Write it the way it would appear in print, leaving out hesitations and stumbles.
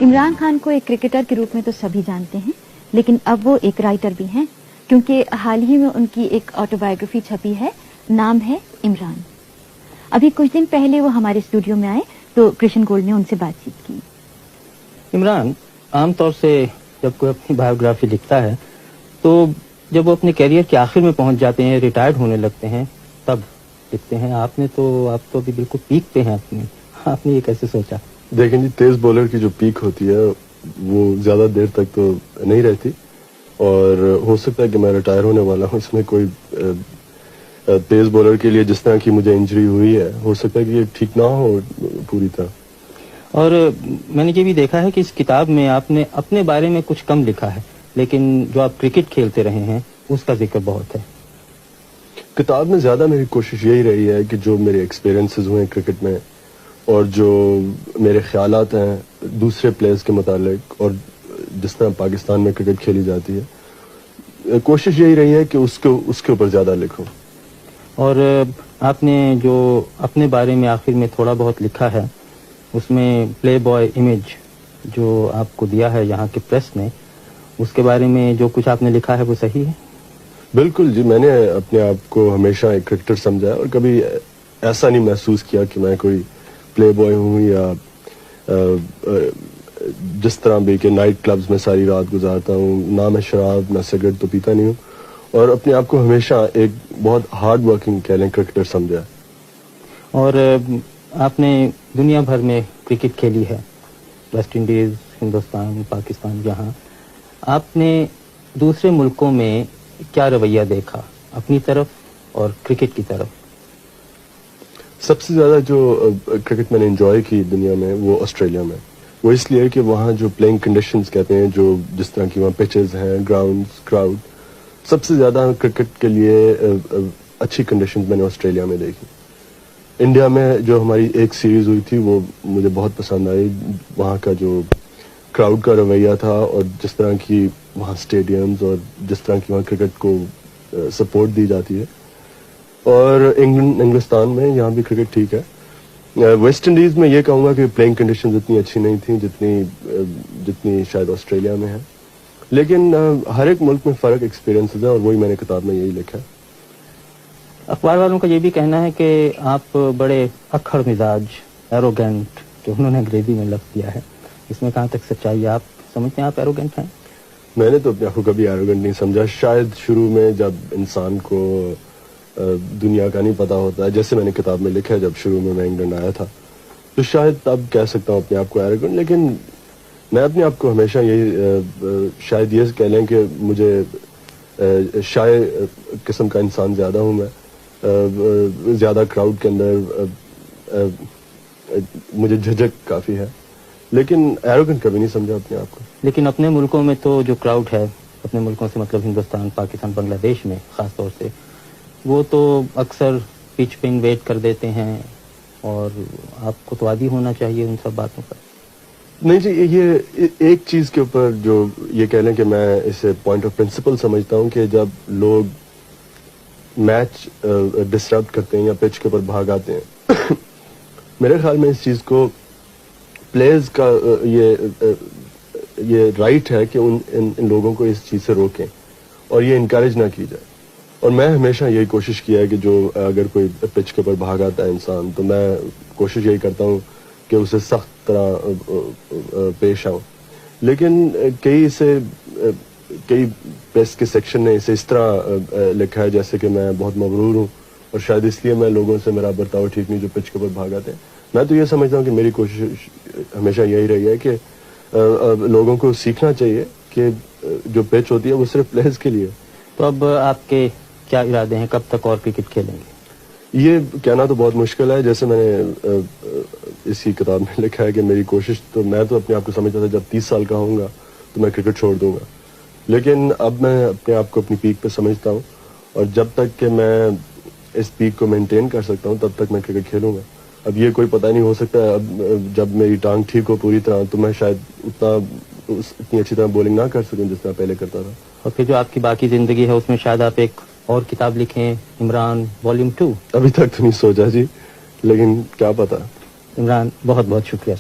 इमरान खान को एक क्रिकेटर के रूप में तो सभी जानते हैं, लेकिन अब वो एक राइटर भी हैं, क्योंकि हाल ही में उनकी एक ऑटोबायोग्राफी छपी है, नाम है इमरान। अभी कुछ दिन पहले वो हमारे स्टूडियो में आए तो कृष्ण गोल्ड ने उनसे बातचीत की। इमरान, आमतौर से जब कोई अपनी बायोग्राफी लिखता है तो जब वो अपने कैरियर के आखिर में पहुंच जाते हैं, रिटायर्ड होने लगते हैं, तब लिखते हैं। आप तो अभी बिल्कुल पीक पे हैं अपनी। आपने ये कैसे सोचा? देखें जी, तेज बॉलर की जो पीक होती है वो ज्यादा देर तक तो नहीं रहती, और हो सकता है कि मैं रिटायर होने वाला हूँ। इसमें कोई तेज बॉलर के लिए जिस तरह की मुझे इंजरी हुई है, हो सकता है कि ये ठीक ना हो पूरी तरह। और मैंने ये भी देखा है कि इस किताब में आपने अपने बारे में कुछ कम लिखा है, लेकिन जो आप क्रिकेट खेलते रहे हैं उसका जिक्र बहुत है। किताब में ज्यादा मेरी कोशिश यही रही है कि जो मेरे एक्सपीरियंसेस हुए क्रिकेट में और जो मेरे ख्यालात हैं दूसरे प्लेयर्स के मुतालिक और जिस तरह पाकिस्तान में क्रिकेट खेली जाती है, कोशिश यही रही है कि उसके ऊपर ज्यादा लिखूं। और आपने जो अपने बारे में आखिर में थोड़ा बहुत लिखा है, उसमें प्ले बॉय इमेज जो आपको दिया है यहाँ के प्रेस ने, उसके बारे में जो कुछ आपने लिखा है वो सही है? बिल्कुल जी, मैंने अपने आप को हमेशा एक क्रिकेटर समझा और कभी ऐसा नहीं महसूस किया कि मैं कोई प्ले बॉय हूँ या जिस तरह भी कि नाइट क्लब्स में सारी रात गुजारता हूँ। ना मैं शराब ना सिगरेट तो पीता नहीं हूँ, और अपने आप को हमेशा एक बहुत हार्ड वर्किंग कह लें क्रिकेटर समझा। और आपने दुनिया भर में क्रिकेट खेली है, वेस्ट इंडीज, हिंदुस्तान, पाकिस्तान, यहाँ आपने दूसरे मुल्कों में क्या रवैया देखा अपनी तरफ और क्रिकेट की तरफ? सबसे ज्यादा जो क्रिकेट मैंने एंजॉय की दुनिया में वो ऑस्ट्रेलिया में। वो इसलिए कि वहाँ जो प्लेइंग कंडीशंस कहते हैं, जो जिस तरह की वहाँ पिचेस हैं, ग्राउंड्स, क्राउड, सबसे ज्यादा क्रिकेट के लिए अच्छी कंडीशंस मैंने ऑस्ट्रेलिया में देखी। इंडिया में जो हमारी एक सीरीज हुई थी वो मुझे बहुत पसंद आई। वहाँ का जो क्राउड का रवैया था और जिस तरह की वहाँ स्टेडियम्स और जिस तरह की वहाँ क्रिकेट को सपोर्ट दी जाती है। और इंग्लिस्तान में यहाँ भी क्रिकेट ठीक है। वेस्ट इंडीज में ये कहूँगा कि प्लेइंग कंडीशंस इतनी अच्छी नहीं थी जितनी शायद ऑस्ट्रेलिया में है, लेकिन हर एक मुल्क में फ़र्क एक्सपीरियंसेस है और वही मैंने किताब में यही लिखा है। अखबार वालों का ये भी कहना है कि आप बड़े अक्खड़ मिजाज, एरोगेंट, जो उन्होंने अंग्रेजी में लफ्ज़ दिया है, इसमें कहाँ तक सच्चाई है? आप समझते हैं आप एरोगेंट हैं? मैंने तो अपने आप को कभी एरोगेंट नहीं समझा। शायद शुरू में जब इंसान को दुनिया का नहीं पता होता है, जैसे मैंने किताब में लिखा है, जब शुरू में मैं इंग्लैंड आया था, तो शायद तब कह सकता हूँ अपने आप को एरोगेंट। लेकिन मैं अपने आप को हमेशा यही शायद ये कह लें कि मुझे शायद किस्म का इंसान ज़्यादा हूँ मैं। ज़्यादा क्राउड के अंदर मुझे झिझक काफ़ी है, लेकिन एरोगेंट कभी नहीं समझा अपने आप को। लेकिन अपने मुल्कों में तो जो क्राउड है, अपने मुल्कों से मतलब हिंदुस्तान, पाकिस्तान, बांग्लादेश में ख़ास तौर से, वो तो अक्सर पिच पे इन्वेट कर देते हैं, और आपको तो आदी होना चाहिए उन सब बातों पर। नहीं जी, ये एक चीज़ के ऊपर जो ये कह लें कि मैं इसे पॉइंट ऑफ प्रिंसिपल समझता हूँ कि जब लोग मैच डिस्टर्ब करते हैं या पिच के ऊपर भाग आते हैं मेरे ख्याल में इस चीज़ को प्लेयर्स का ये राइट है कि इन लोगों को इस चीज़ से रोकें और ये इनकरेज ना की जाए। और मैं हमेशा यही कोशिश किया है कि जो अगर कोई पिच के ऊपर भाग आता है इंसान, तो मैं कोशिश यही करता हूँ कि उसे सख्त तरह पेश आऊँ। लेकिन कई प्रेस के सेक्शन ने इसे इस तरह लिखा है जैसे कि मैं बहुत मगरूर हूँ और शायद इसलिए मैं लोगों से मेरा बर्ताव ठीक नहीं जो पिच के ऊपर भाग आते हैं। मैं तो ये समझता हूँ कि मेरी कोशिश हमेशा यही रही है कि लोगों को सीखना चाहिए कि जो पिच होती है वो सिर्फ प्लेयर्स के लिए। तो अब आपके क्या इरादे हैं, कब तक और क्रिकेट खेलेंगे? ये कहना तो बहुत मुश्किल है। जैसे मैंने इसी किताब में लिखा है कि मेरी कोशिश, तो मैं तो अपने आप को समझता था जब 30 साल का होऊंगा तो मैं क्रिकेट छोड़ दूंगा, लेकिन अब मैं अपने आप को अपनी पीक पे समझता हूँ और जब तक कि मैं इस पीक को मेंटेन कर सकता हूँ तब तक मैं क्रिकेट खेलूंगा। अब ये कोई पता नहीं, हो सकता है अब जब मेरी टांग ठीक हो पूरी तरह तो मैं शायद इतनी अच्छी तरह बॉलिंग ना कर सकूं जिस तरह पहले करता था। और फिर जो आपकी बाकी जिंदगी है उसमें शायद आप एक और किताब लिखें, इमरान वॉल्यूम 2। अभी तक तो नहीं सोचा जी, लेकिन क्या पता। इमरान, बहुत बहुत शुक्रिया।